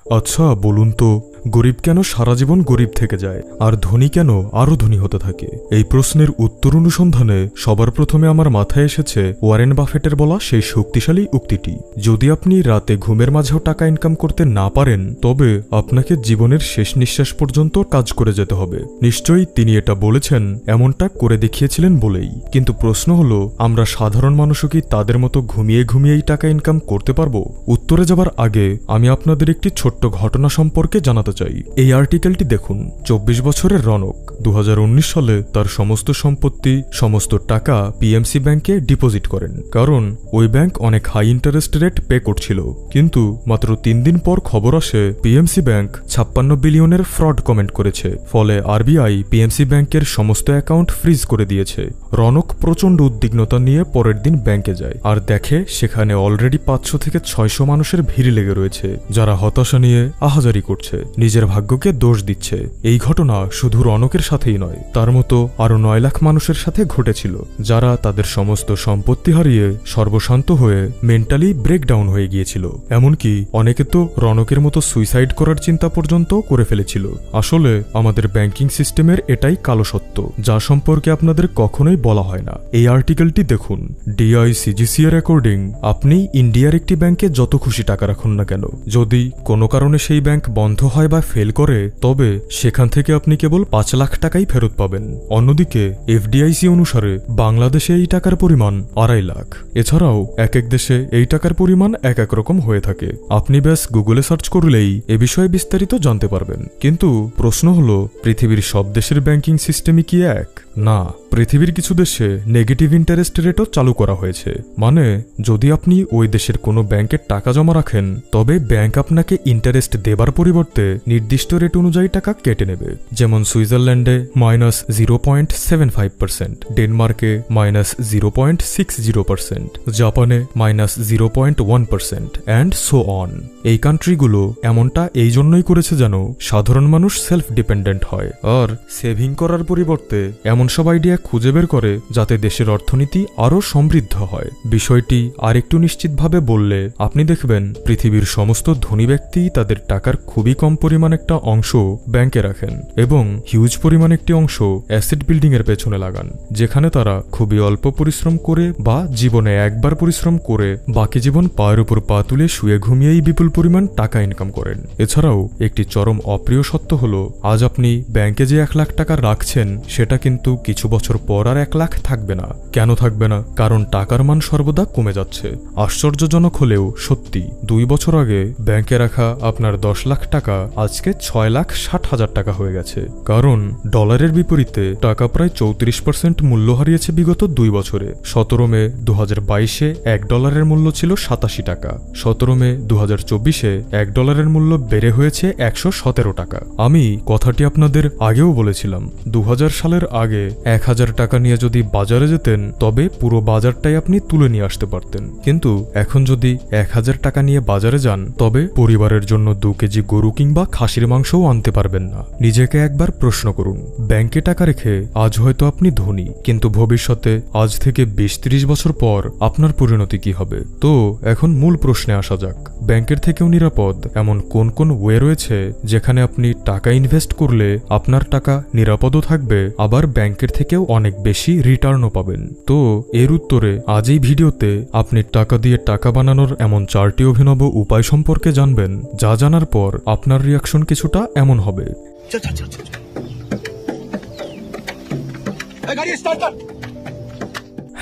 আচ্ছা বলুন তো, গরিব কেন সারা জীবন গরিব থেকে যায় আর ধনী কেন আরও ধনী হতে থাকে? এই প্রশ্নের উত্তর অনুসন্ধানে সবার প্রথমে আমার মাথায় এসেছে ওয়ারেন বাফেটের বলা সেই শক্তিশালী উক্তিটি, যদি আপনি রাতে ঘুমের মাঝেও টাকা ইনকাম করতে না পারেন তবে আপনাকে জীবনের শেষ নিঃশ্বাস পর্যন্ত কাজ করে যেতে হবে। নিশ্চয়ই তিনি এটা বলেছেন এমনটা করে দেখিয়েছিলেন বলেই। কিন্তু প্রশ্ন হলো, আমরা সাধারণ মানুষও কি তাদের মতো ঘুমিয়ে ঘুমিয়েই টাকা ইনকাম করতে পারবো? উত্তরে যাবার আগে আমি আপনাদের একটি ছোট্ট ঘটনা সম্পর্কে জানাতে চাই। এই আর্টিকেলটি দেখুন। 24 বছরের রনক 2019 সালে তার সমস্ত সম্পত্তি, সমস্ত টাকা পিএমসি ব্যাংকে ডিপোজিট করেন, কারণ ওই ব্যাংক অনেক হাই ইন্টারেস্ট রেট পে করছিল। কিন্তু মাত্র 3 দিন পর খবর আসে পিএমসি ব্যাংক 56 বিলিয়নের ফ্রড কমেন্ট করেছে। ফলে আরবিআই পিএমসি ব্যাংকের সমস্ত অ্যাকাউন্ট ফ্রিজ করে দিয়েছে। রনক প্রচণ্ড উদ্বিগ্নতা নিয়ে পরের দিন ব্যাংকে যায় আর দেখে সেখানে অলরেডি 500 থেকে 600 মানুষের ভিড় লেগে রয়েছে, যারা হতাশা নিয়ে আহাজারি করছে, নিজের ভাগ্যকে দোষ দিচ্ছে। এই ঘটনা শুধু রনকের সাথেই নয়, তার মতো আরো 9 লাখ মানুষের সাথে ঘটেছিল, যারা তাদের সমস্ত সম্পত্তি হারিয়ে সর্বশান্ত হয়ে মেন্টালি ব্রেকডাউন হয়ে গিয়েছিল। এমনকি অনেকে তো রনকের মতো সুইসাইড করার চিন্তা পর্যন্ত করে ফেলেছিল। আসলে আমাদের ব্যাংকিং সিস্টেমের এটাই কালো সত্য, যা সম্পর্কে আপনাদের কখনোই বলা হয় না। এই আর্টিকেলটি দেখুন। ডিআইসিজিসি এর অ্যাকর্ডিং আপনি ইন্ডিয়ার একটি ব্যাংকে যত খুশি টাকা রাখুন না কেন, যদি কোনো কারণে সেই ব্যাংক বন্ধ হয় বা ফেল করে, তবে সেখান থেকে আপনি কেবল 5 লাখ টাকাই ফেরত পাবেন। অন্যদিকে এফডিআইসি অনুসারে বাংলাদেশে এই টাকার পরিমাণ 2.5 লাখ। এছাড়াও এক এক দেশে এই টাকার পরিমাণ এক এক রকম হয়ে থাকে। আপনি ব্যাস গুগলে সার্চ করলেই এ বিষয়ে বিস্তারিত জানতে পারবেন। কিন্তু প্রশ্ন হলো, পৃথিবীর সব দেশের ব্যাংকিং সিস্টেমই কি এক? না, পৃথিবীর কিছু দেশে নেগেটিভ ইন্টারেস্ট রেটও চালু করা হয়েছে। মানে যদি আপনি ওই দেশের কোনো ব্যাংকে টাকা জমা রাখেন, তবে ব্যাংক আপনাকে ইন্টারেস্ট দেবার পরিবর্তে নির্দিষ্ট রেট অনুযায়ী টাকা কেটে নেবে। যেমন সুইজারল্যান্ডে -0.75%, ডেনমার্কে -0.60%, জাপানে -0.1%, অ্যান্ড সো অন। এই কান্ট্রিগুলো এমনটা এই জন্যই করেছে যেন সাধারণ মানুষ সেলফ ডিপেন্ডেন্ট হয় আর সেভিং করার পরিবর্তে এমন সব আইডিয়া খুঁজে বের করে যাতে দেশের অর্থনীতি আরও সমৃদ্ধ হয়। বিষয়টি আরেকটু নিশ্চিতভাবে বললে আপনি দেখবেন পৃথিবীর সমস্ত ধনী ব্যক্তি তাদের টাকার খুবই কম পরিমাণ একটা অংশ ব্যাংকে রাখেন এবং হিউজ পরিমাণ একটি অংশ অ্যাসেট বিল্ডিং এর পেছনে লাগান, যেখানে তারা খুবই অল্প পরিশ্রম করে বা জীবনে একবার পরিশ্রম করে বাকি জীবন পায়ের উপর পা তুলে শুয়ে ঘুমিয়েই বিপুল পরিমাণ টাকা ইনকাম করেন। এছাড়াও একটি চরম অপ্রিয় সত্য হলো, আজ আপনি ব্যাংকে যে 1 লাখ টাকা রাখছেন সেটা কিন্তু কিছু বছর পর আর 1 লাখ থাকবে না। কেন থাকবে না? কারণ টাকার মান সর্বদা কমে যাচ্ছে। আশ্চর্যজনক হলেও সত্যি, 2 বছর আগে ব্যাংকে রাখা আপনার 10 লাখ টাকা আজকে 6,60,000 টাকা হয়ে গেছে, কারণ ডলারের বিপরীতে টাকা প্রায় 34% মূল্য হারিয়েছে বিগত 2 বছরে। 17 মে 2022-এ $1 মূল্য ছিল 87 টাকা। 17 মে 2024-এ $1 মূল্য বেড়ে হয়েছে 117 টাকা। আমি কথাটি আপনাদের আগেও বলেছিলাম, 2000 সালের আগে 1000 টাকা নিয়ে যদি বাজারে যেতেন তবে পুরো বাজারটাই আপনি তুলে নিয়ে আসতে পারতেন। কিন্তু এখন যদি 1000 টাকা নিয়ে বাজারে যান তবে পরিবারের জন্য 2 কেজি গরু কিংবা খাসির মাংসও আনতে পারবেন না। নিজেকে একবার প্রশ্ন করুন, ব্যাংকে টাকা রেখে আজ হয়তো আপনি ধনী, কিন্তু ভবিষ্যতে আজ থেকে 20-30 বছর পর আপনার পরিণতি কি হবে? তো এখন মূল প্রশ্নে আসা যাক। ব্যাংকের থেকেও নিরাপদ এমন কোন কোন ওয়ে রয়েছে যেখানে আপনি টাকা ইনভেস্ট করলে আপনার টাকা নিরাপদও থাকবে, আবার ব্যাংকের থেকেও অনেক বেশি রিটার্নও পাবেন? তো এর উত্তরে আজ এই ভিডিওতে আপনি টাকা দিয়ে টাকা বানানোর এমন 4টি অভিনব উপায় সম্পর্কে জানবেন, যা জানার পর আপনার রিয়াকশন কিছুটা এমন হবে।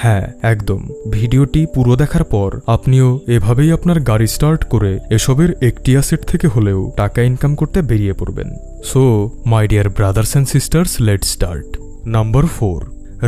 হ্যাঁ, একদম। ভিডিওটি পুরো দেখার পর আপনিও এভাবেই আপনার গাড়ি স্টার্ট করে এসবের একটি অ্যাসেট থেকে হলেও টাকা ইনকাম করতে বেরিয়ে পড়বেন। So my dear brothers and sisters, let's start. Number 4,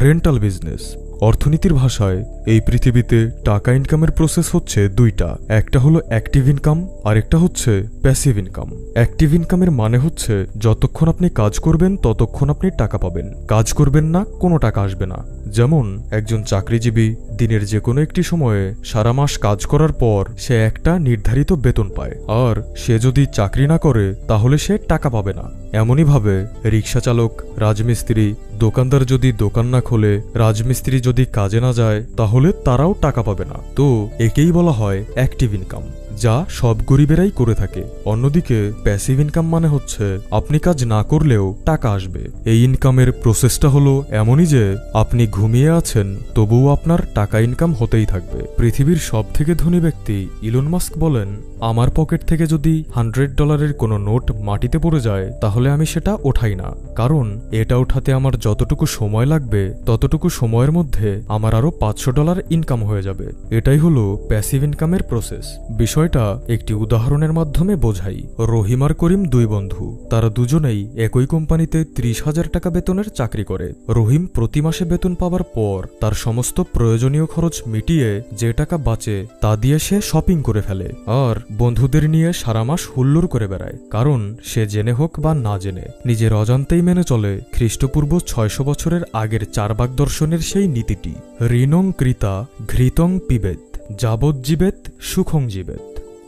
rental business. অর্থনীতির ভাষায় এই পৃথিবীতে টাকা ইনকামের প্রসেস হচ্ছে 2টা। একটা হলো অ্যাক্টিভ ইনকাম আর একটা হচ্ছে প্যাসিভ ইনকাম। অ্যাক্টিভ ইনকামের মানে হচ্ছে যতক্ষণ আপনি কাজ করবেন ততক্ষণ আপনি টাকা পাবেন, কাজ করবেন না কোনো টাকা আসবে না। যেমন একজন চাকরিজীবী দিনের যে কোনো একটি সময়ে সারা মাস কাজ করার পর সে একটা নির্ধারিত বেতন পায়, আর সে যদি চাকরি না করে তাহলে সে টাকা পাবে না। এমনইভাবে রিক্সা চালক, রাজমিস্ত্রি, দোকানদার যদি দোকান না খোলে, রাজমিস্ত্রি যদি কাজে না যায়, তাহলে তারাও টাকা পাবে না। তো একেই বলা হয় অ্যাক্টিভ ইনকাম। যা সব গরিবেরাই করে থাকে। অন্যদিকে প্যাসিভ ইনকাম মানে হচ্ছে আপনি কাজ না করলেও টাকা আসবে। এই ইনকামের প্রসেসটা হলো এমনই যে আপনি ঘুমিয়ে আছেন তবুও আপনার টাকা ইনকাম হতেই থাকবে। পৃথিবীর সব থেকে ধনী ব্যক্তি ইলন মাস্ক বলেন, আমার পকেট থেকে যদি $100 কোনো নোট মাটিতে পড়ে যায় তাহলে আমি সেটা ওঠাই না, কারণ এটা ওঠাতে আমার যতটুকু সময় লাগবে ততটুকু সময়ের মধ্যে আমার আরো $500 ইনকাম হয়ে যাবে। এটাই হলো প্যাসিভ ইনকামের প্রসেস। বিষয়টা একটি উদাহরণের মাধ্যমে বোঝাই। রহিম আর করিম দুই বন্ধু, তারা দুজনেই একই কোম্পানিতে 30,000 টাকা বেতনের চাকরি করে। রহিম প্রতি মাসে বেতন পাওয়ার পর তার সমস্ত প্রয়োজনীয় খরচ মিটিয়ে যে টাকা বাঁচে তা দিয়ে সে শপিং করে ফেলে আর বন্ধুদের নিয়ে সারা মাস হুল্লোড় করে বেড়ায়, কারণ সে জেনে হোক বা না জেনে নিজের অজান্তেই মেনে চলে খ্রিস্টপূর্ব 600 বছরের আগের চারবাক দর্শনের সেই নীতিটি, ঋণং কৃতা ঘৃতং পিবেত যাবজ্জীবেত সুখং জীবেত,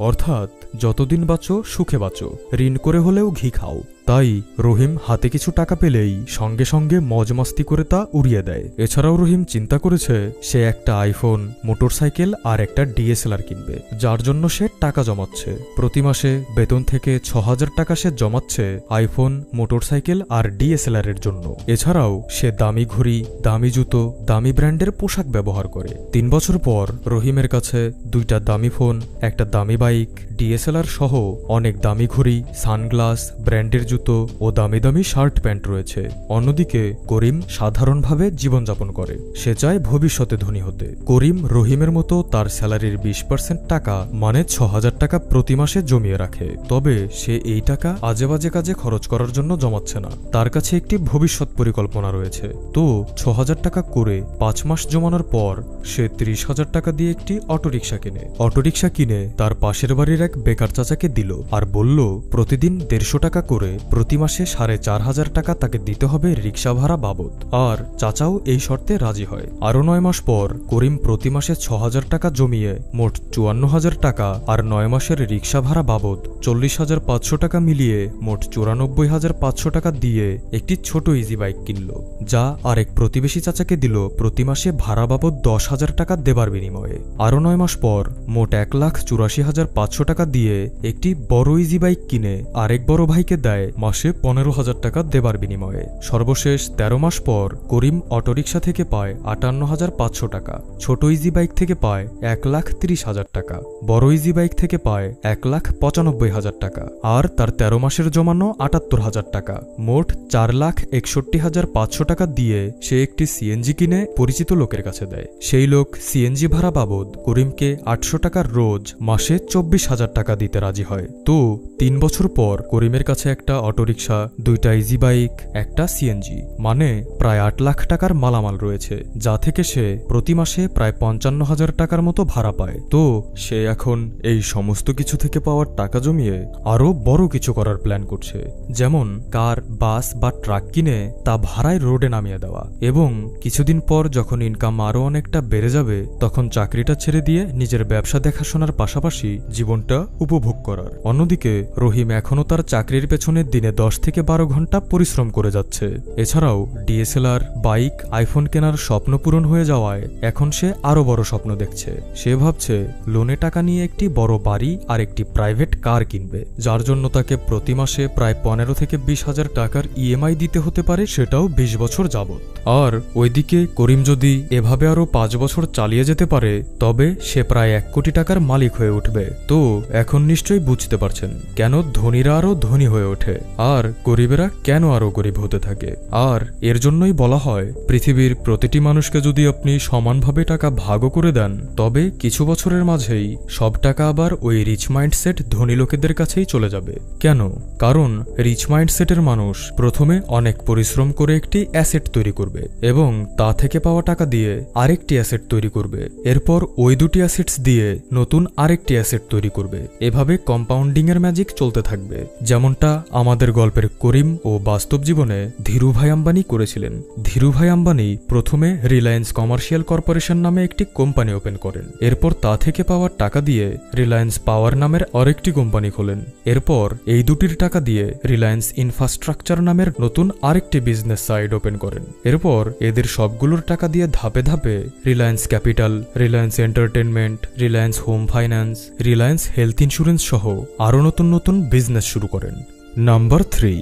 অর্থাৎ যতদিন বাঁচো সুখে বাঁচো, ঋণ করে হলেও ঘি খাও। তাই রহিম হাতে কিছু টাকা পেলেই সঙ্গে সঙ্গে মজমাস্তি করে তা উড়িয়ে দেয়। এছাড়াও রহিম চিন্তা করেছে সে একটা আইফোন, মোটরসাইকেল আর একটা ডিএসএলআর কিনবে, যার জন্য সে টাকা জমাচ্ছে। প্রতি মাসে বেতন থেকে 6,000 টাকা সে জমাচ্ছে আইফোন, মোটরসাইকেল আর ডিএসএলআর এর জন্য। এছাড়াও সে দামি ঘড়ি, দামি জুতো, দামি ব্র্যান্ডের পোশাক ব্যবহার করে। 3 বছর পর রহিমের কাছে 2টা দামি ফোন, একটা দামি বাইক, ডিএসএলআর সহ অনেক দামি ঘড়ি, সানগ্লাস, ব্র্যান্ডের জুতো ও দামি দামি শার্ট প্যান্ট রয়েছে। অন্যদিকে করিম সাধারণভাবে জীবনযাপন করে। সে চায় ভবিষ্যতে ধনী হতে। করিম রহিমের মতো তার স্যালারির 20% টাকা মানে 6,000 টাকা প্রতি মাসে জমিয়ে রাখে। তবে সে এই টাকা আজেবাজে কাজে খরচ করার জন্য জমাচ্ছে না, তার কাছে একটি ভবিষ্যৎ পরিকল্পনা রয়েছে। তো 6,000 টাকা করে 5 মাস জমানোর পর সে 30,000 টাকা দিয়ে একটি অটোরিকশা কিনে। অটোরিকশা কিনে তার পাশের বাড়ির এক বেকার চাচাকে দিল আর বলল প্রতিদিন 150 টাকা করে প্রতি মাসে 4,500 টাকা তাকে দিতে হবে রিক্সা ভাড়া বাবদ। আর চাচাও এই শর্তে রাজি হয়। আরো 9 মাস পর করিম প্রতি মাসে 6,000 টাকা জমিয়ে মোট 54,000 টাকা আর 9 মাসের রিক্সা ভাড়া বাবদ 40,500 টাকা মিলিয়ে মোট 94,500 টাকা দিয়ে একটি ছোট ইজি বাইক কিনল, যা আরেক প্রতিবেশী চাচাকে দিল প্রতি মাসে ভাড়া বাবদ 10,000 টাকা দেবার বিনিময়ে। আরো 9 মাস পর মোট 1,84,500 টাকা দিয়ে একটি বড় ইজি বাইক কিনে আরেক বড় ভাইকে দেয় মাসে 15,000 টাকা দেবার বিনিময়ে। সর্বশেষ 13 মাস পর করিম অটোরিকশা থেকে পায় 58,500 টাকা, ছোট ইজি বাইক থেকে পায় 1,30,000 টাকা, বড় ইজি বাইক থেকে পায় 1,95,000 টাকা আর তার 13 মাসের জমানো 78,000 টাকা। মোট 4,61,500 টাকা দিয়ে সে একটি সিএনজি কিনে পরিচিত লোকের কাছে দেয়। সেই লোক সিএনজি ভাড়া বাবদ করিমকে 800 টাকার রোজ মাসে 24,000 টাকা দিতে রাজি হয়। তো 3 বছর পর করিমের কাছে একটা অটোরিকশা, 2টা ইজি বাইক, একটা সিএনজি, মানে প্রায় 8 লাখ টাকার মালামাল রয়েছে, যা থেকে সে প্রতি মাসে প্রায় 55,000 টাকার মতো ভাড়া পায়। তো সে এখন এই সমস্ত কিছু থেকে পাওয়ার টাকা জমিয়ে আরো বড় কিছু করার প্ল্যান করছে, যেমন কার, বাস বা ট্রাক কিনে তা ভাড়ায় রোডে নামিয়ে দেওয়া, এবং কিছুদিন পর যখন ইনকাম আরো অনেকটা বেড়ে যাবে তখন চাকরিটা ছেড়ে দিয়ে নিজের ব্যবসা দেখাশোনার পাশাপাশি জীবনটা উপভোগ করার। অন্যদিকে রহিম এখনও তার চাকরির পেছনে দিনে 10 থেকে 12 ঘন্টা পরিশ্রম করে যাচ্ছে। এছাড়াও ডিএসএলআর, বাইক, আইফোন কেনার স্বপ্ন পূরণ হয়ে যাওয়ায় এখন সে আরো বড় স্বপ্ন দেখছে। সে ভাবছে লোনে টাকা নিয়ে একটি বড় বাড়ি আর একটি প্রাইভেট কার কিনবে, যার জন্য তাকে প্রতি মাসে প্রায় 15 থেকে 20,000 টাকার ইএমআই দিতে হতে পারে, সেটাও 20 বছর যাবত। আর ওইদিকে করিম যদি এভাবে আরো 5 বছর চালিয়ে যেতে পারে তবে সে প্রায় 1 কোটি টাকার মালিক হয়ে উঠবে। তো এখন নিশ্চয়ই বুঝতে পারছেন কেন ধনীরা আরো ধনী হয়ে ওঠে আর গরিবেরা কেন আরো গরিব হতে থাকে। আর এর জন্যই বলা হয় পৃথিবীর প্রতিটি মানুষকে যদি আপনি সমানভাবে টাকা ভাগও করে দেন তবে কিছু বছরের মাঝেই সব টাকা আবার ওই রিচ মাইন্ডসেট ধনী লোকেদের কাছেই চলে যাবে। কেন? কারণ রিচ মাইন্ডসেটের মানুষ প্রথমে অনেক পরিশ্রম করে একটি অ্যাসেট তৈরি করবে এবং তা থেকে পাওয়া টাকা দিয়ে আরেকটি অ্যাসেট তৈরি করবে, এরপর ওই দুটি অ্যাসেটস দিয়ে নতুন আরেকটি অ্যাসেট তৈরি করবে। এভাবে কম্পাউন্ডিং এর ম্যাজিক চলতে থাকবে। যেমনটা আমাদের গল্পের করিম ও বাস্তব জীবনে ধীরুভাই আম্বানি করেছিলেন। ধীরুভাই আম্বানি প্রথমে রিলায়েন্স কমার্শিয়াল কর্পোরেশন নামে একটি কোম্পানি ওপেন করেন। এরপর তা থেকে পাওয়ার টাকা দিয়ে রিলায়েন্স পাওয়ার নামের আরেকটি কোম্পানি খোলেন। এরপর এই দুটির টাকা দিয়ে রিলায়েন্স ইনফ্রাস্ট্রাকচার নামের নতুন আরেকটি বিজনেস সাইড ওপেন করেন। এরপর এদের সবগুলোর টাকা দিয়ে ধাপে ধাপে Reliance capital, Reliance entertainment, Reliance home finance, Reliance health insurance সহ আরও নতুন নতুন বিজনেস শুরু করেন। Number 3,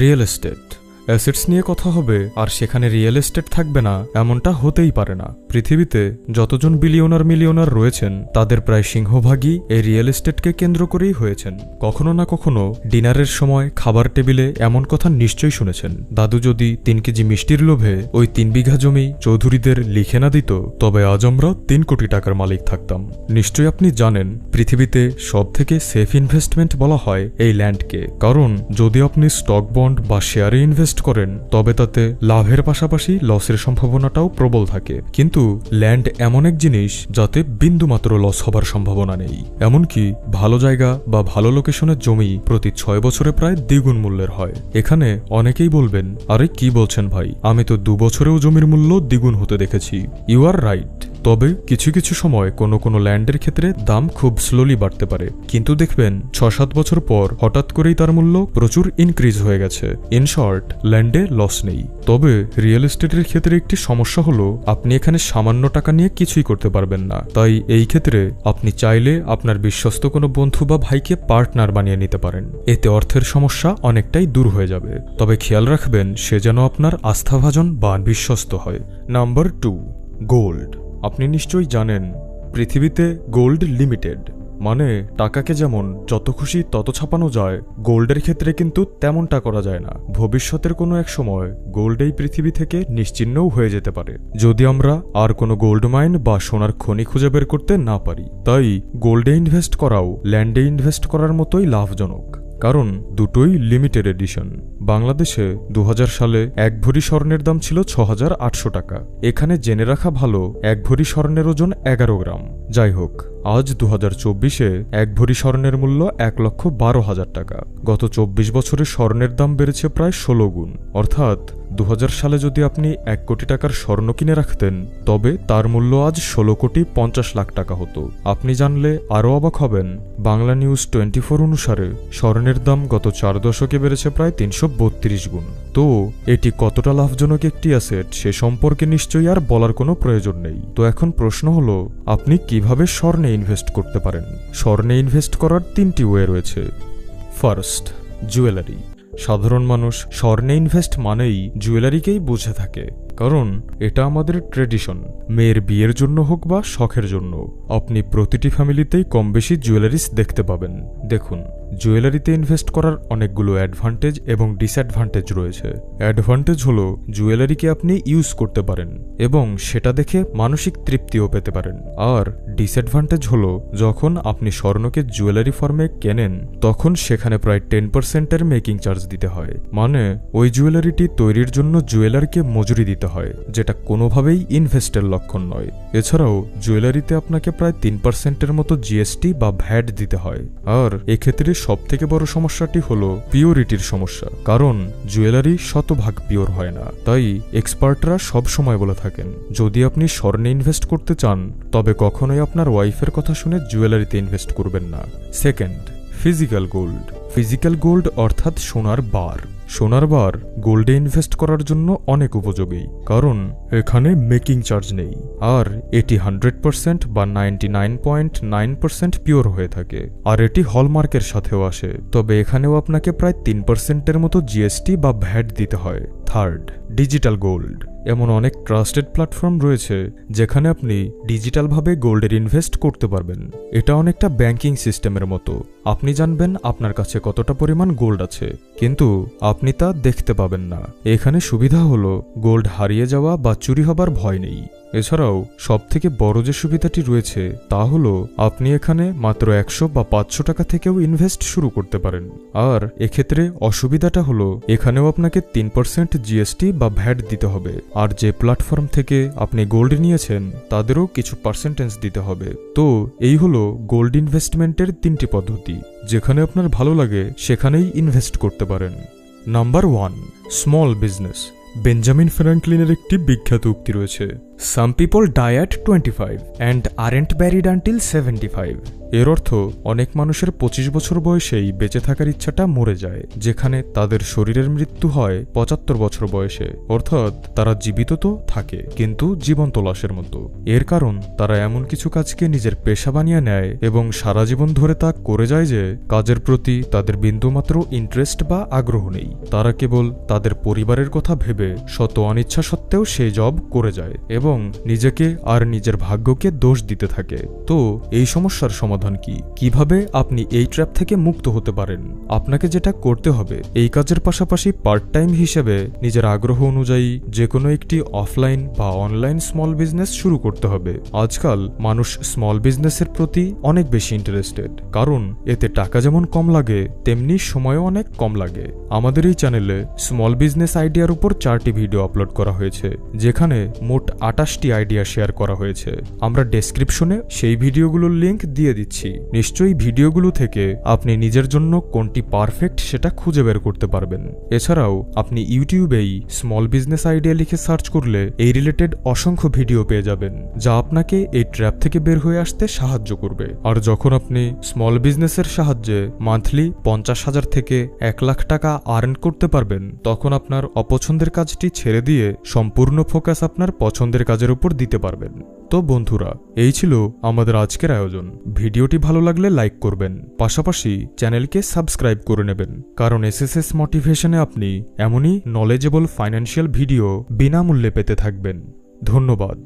real estate. অ্যাসেটস নিয়ে কথা হবে আর সেখানে রিয়েল এস্টেট থাকবে না এমনটা হতেই পারে না। পৃথিবীতে যতজন মিলিয়নার রয়েছেন তাদের প্রায় সিংহভাগই এই রিয়েল এস্টেটকে কেন্দ্র করেই হয়েছেন। কখনো না কখনো ডিনারের সময় খাবার টেবিলে এমন কথা নিশ্চয়ই শুনেছেন, দাদু যদি 3 কেজি মিষ্টির লোভে ওই 3 বিঘা জমি চৌধুরীদের লিখে না দিত তবে আজ আমরা 3 কোটি টাকার মালিক থাকতাম। নিশ্চয়ই আপনি জানেন পৃথিবীতে সব থেকে সেফ ইনভেস্টমেন্ট বলা হয় এই ল্যান্ডকে, কারণ যদি আপনি স্টক বন্ড বা শেয়ারে ইনভেস্ট করেন তবে তাতে লাভের পাশাপাশি লসের সম্ভাবনাটাও প্রবল থাকে। কিন্তু ল্যান্ড এমন এক জিনিস যাতে বিন্দুমাত্র লস হবার সম্ভাবনা নেই। এমনকি ভালো জায়গা বা ভালো লোকেশনের জমি প্রতি 6 বছরে প্রায় দ্বিগুণ মূল্যের হয়। এখানে অনেকেই বলবেন, আরে কি বলছেন ভাই, আমি তো 2 বছরেও জমির মূল্য দ্বিগুণ হতে দেখেছি। You are right. তবে কিছু কিছু সময় কোনো কোনো ল্যান্ডের ক্ষেত্রে দাম খুব স্লোলি বাড়তে পারে, কিন্তু দেখবেন 6-7 বছর পর হঠাৎ করেই তার মূল্য প্রচুর ইনক্রিজ হয়ে গেছে। ইন শর্ট, ল্যান্ডে লস নেই। তবে রিয়েল এস্টেটের ক্ষেত্রে একটি সমস্যা হলো আপনি এখানে সামান্য টাকা নিয়ে কিছুই করতে পারবেন না। তাই এই ক্ষেত্রে আপনি চাইলে আপনার বিশ্বস্ত কোনো বন্ধু বা ভাইকে পার্টনার বানিয়ে নিতে পারেন। এতে অর্থের সমস্যা অনেকটাই দূর হয়ে যাবে। তবে খেয়াল রাখবেন সে যেন আপনার আস্থাভাজন বা বিশ্বস্ত হয়। Number 2, gold. আপনি নিশ্চয়ই জানেন পৃথিবীতে গোল্ড লিমিটেড, মানে টাকাকে যেমন যত খুশি তত ছাপানো যায়, গোল্ডের ক্ষেত্রে কিন্তু তেমনটা করা যায় না। ভবিষ্যতের কোনো এক সময় গোল্ড এই পৃথিবী থেকে নিশ্চিহ্নও হয়ে যেতে পারে যদি আমরা আর কোনো গোল্ড মাইন বা সোনার খনি খুঁজে বের করতে না পারি। তাই গোল্ডে ইনভেস্ট করাও ল্যান্ডে ইনভেস্ট করার মতোই লাভজনক, কারণ দুটোই লিমিটেড এডিশন। বাংলাদেশে 2000 সালে 1 ভরি স্বর্ণের দাম ছিল 6800 টাকা। এখানে জেনে রাখা ভালো 1 ভরি স্বর্ণের ওজন 11 গ্রাম। যাই হোক, আজ 2024-এ 1 ভরি স্বর্ণের মূল্য 1,12,000 টাকা। গত 24 বছরে স্বর্ণের দাম বেড়েছে প্রায় 16 গুণ। অর্থাৎ 2000 সালে যদি আপনি 1 কোটি টাকার স্বর্ণ কিনে রাখতেন তবে তার মূল্য আজ 16,50,00,000 টাকা হতো। আপনি জানলে আরও অবাক হবেন, বাংলা নিউজ 24 অনুসারে স্বর্ণের দাম গত 4 দশকে বেড়েছে প্রায় 332 গুণ। তো এটি কতটা লাভজনক একটি অ্যাসেট সে সম্পর্কে নিশ্চয়ই আর বলার কোনো প্রয়োজন নেই। তো এখন প্রশ্ন হলো, আপনি কিভাবে স্বর্ণে ইনভেস্ট করতে পারেন? স্বর্ণে ইনভেস্ট করার 3টি ওয়ে রয়েছে। First, jewellery. সাধারণ মানুষ স্বর্ণে ইনভেস্ট মানেই জুয়েলারিকেই বুঝে থাকে, কারণ এটা আমাদের ট্রেডিশন। মেয়ের বিয়ের জন্য হোক বা শখের জন্য, আপনি প্রতিটি ফ্যামিলিতেই কম বেশি জুয়েলারিস দেখতে পাবেন। দেখুন, জুয়েলারিতে ইনভেস্ট করার অনেকগুলো অ্যাডভান্টেজ এবং ডিসঅ্যাডভান্টেজ রয়েছে। অ্যাডভান্টেজ হলো জুয়েলারিকে আপনি ইউজ করতে পারেন এবং সেটা দেখে মানসিক তৃপ্তিও পেতে পারেন। আর ডিসঅ্যাডভান্টেজ হলো যখন আপনি স্বর্ণকে জুয়েলারি ফর্মে কেনেন তখন সেখানে প্রায় 10%-এর মেকিং চার্জ দিতে হয়। মানে ওই জুয়েলারিটি তৈরির জন্য জুয়েলারকে মজুরি দিতে হয়, যেটা কোনোভাবেই ইনভেস্টের লক্ষণ নয়। এছাড়াও জুয়েলারিতে আপনাকে প্রায় 3%-এর মতো জিএসটি বা ভ্যাট দিতে হয়। আর এক্ষেত্রে সবথেকে বড় সমস্যাটি হলো পিওরিটির সমস্যা, কারণ জুয়েলারি শতভাগ পিওর হয় না। তাই এক্সপার্টরা সব সময় বলে থাকেন, যদি আপনি স্বর্ণে ইনভেস্ট করতে চান তবে কখনোই আপনার ওয়াইফের কথা শুনে জুয়েলারিতে ইনভেস্ট করবেন না। Second, physical gold. Physical gold অর্থাৎ সোনার বার। সোনার বার গোল্ডে ইনভেস্ট করার জন্য অনেক উপযোগী, কারণ এখানে মেকিং চার্জ নেই আর এটি 100% বা 99.9% পিওর হয়ে থাকে। আর এটি হলমার্কের সাথেও আসে, তবে এখানেও আপনাকে প্রায় 3%-এর মতো জিএসটি বা ভ্যাট দিতে হয়। Third, digital gold. এমন অনেক ট্রাস্টেড প্ল্যাটফর্ম রয়েছে যেখানে আপনি ডিজিটালভাবে গোল্ডের ইনভেস্ট করতে পারবেন। এটা অনেকটা ব্যাংকিং সিস্টেমের মতো। আপনি জানবেন আপনার কাছে কতটা পরিমাণ গোল্ড আছে, কিন্তু আপনি তা দেখতে পাবেন না। এখানে সুবিধা হলো গোল্ড হারিয়ে যাওয়া বা চুরি হবার ভয় নেই। এছাড়াও সবথেকে বড় যে সুবিধাটি রয়েছে তা হলো আপনি এখানে মাত্র 100 বা 500 টাকা থেকেও ইনভেস্ট শুরু করতে পারেন। আর এক্ষেত্রে অসুবিধাটা হলো এখানেও আপনাকে 3% জিএসটি বা ভ্যাট দিতে হবে। আর যে প্ল্যাটফর্ম থেকে আপনি গোল্ড নিয়েছেন তাদেরও কিছু পার্সেন্টেজ দিতে হবে। তো এই হলো গোল্ড ইনভেস্টমেন্টের 3টি পদ্ধতি, যেখানে আপনার ভালো লাগে সেখানেই ইনভেস্ট করতে পারেন। Number 1, small business. বেঞ্জামিন ফ্র্যাঙ্কলিনের একটি বিখ্যাত উক্তি রয়েছে, some people die at 25 and aren't buried until 75। এর অর্থ অনেক মানুষের 25 বছর বয়সেই বেঁচে থাকার ইচ্ছাটা মরে যায়, যেখানে তাদের শরীরের মৃত্যু হয় 75 বছর বয়সে। অর্থাৎ তারা জীবিত তো থাকে কিন্তু জীবন্ত লাশের মতো। এর কারণ তারা এমন কিছু কাজকে নিজের পেশা বানিয়ে নেয় এবং সারা জীবন ধরে তা করে যায় যে কাজের প্রতি তাদের বিন্দুমাত্র ইন্টারেস্ট বা আগ্রহ নেই। তারা কেবল তাদের পরিবারের কথা ভেবে শত অনিচ্ছা সত্ত্বেও সেই জব করে যায় এবং নিজেকে আর নিজের ভাগ্যকে দোষ দিতে থাকে। তো এই সমস্যার সমাধান কি? কিভাবে আপনি এই ট্র্যাপ থেকে মুক্ত হতে পারেন? আপনাকে যেটা করতে হবে, এই কাজের পাশাপাশি পার্ট টাইম হিসেবে নিজের আগ্রহ অনুযায়ী যে কোনো একটি অফলাইন বা অনলাইন স্মল বিজনেস শুরু করতে হবে। আজকাল মানুষ স্মল বিজনেসের প্রতি অনেক বেশি ইন্টারেস্টেড, কারণ এতে টাকা যেমন কম লাগে তেমনি সময়ও অনেক কম লাগে। আমাদের এই চ্যানেলে স্মল বিজনেস আইডিয়ার উপর 4টি ভিডিও আপলোড করা হয়েছে, যেখানে মোট 28টি আইডিয়া শেয়ার করা হয়েছে। আমরা ডেসক্রিপশনে সেই ভিডিওগুলোর লিংক দিয়ে দিচ্ছি। নিশ্চয়ই ভিডিওগুলো থেকে আপনি নিজের জন্য কোনটি পারফেক্ট সেটা খুঁজে বের করতে পারবেন। এছাড়াও আপনি ইউটিউবেই স্মল বিজনেস আইডিয়া লিখে সার্চ করলে এই রিলেটেড অসংখ্য ভিডিও পেয়ে যাবেন, যা আপনাকে এই ট্র্যাপ থেকে বের হয়ে আসতে সাহায্য করবে। আর যখন আপনি স্মল বিজনেসের সাহায্যে মান্থলি 50,000 থেকে 1 লাখ টাকা আর্ন করতে পারবেন, তখন আপনার অপছন্দের কাজটি ছেড়ে দিয়ে সম্পূর্ণ ফোকাস আপনার পছন্দের কাজের উপর দিতে পারবেন। তো বন্ধুরা, এই ছিল আমাদের আজকের আয়োজন। ভিডিওটি ভালো লাগলে লাইক করবেন, পাশাপাশি চ্যানেলকে সাবস্ক্রাইব করে নেবেন, কারণ এসএসএস মোটিভেশনে আপনি এমনই নলেজেবল ফাইন্যান্সিয়াল ভিডিও বিনামূল্যে পেতে থাকবেন। ধন্যবাদ।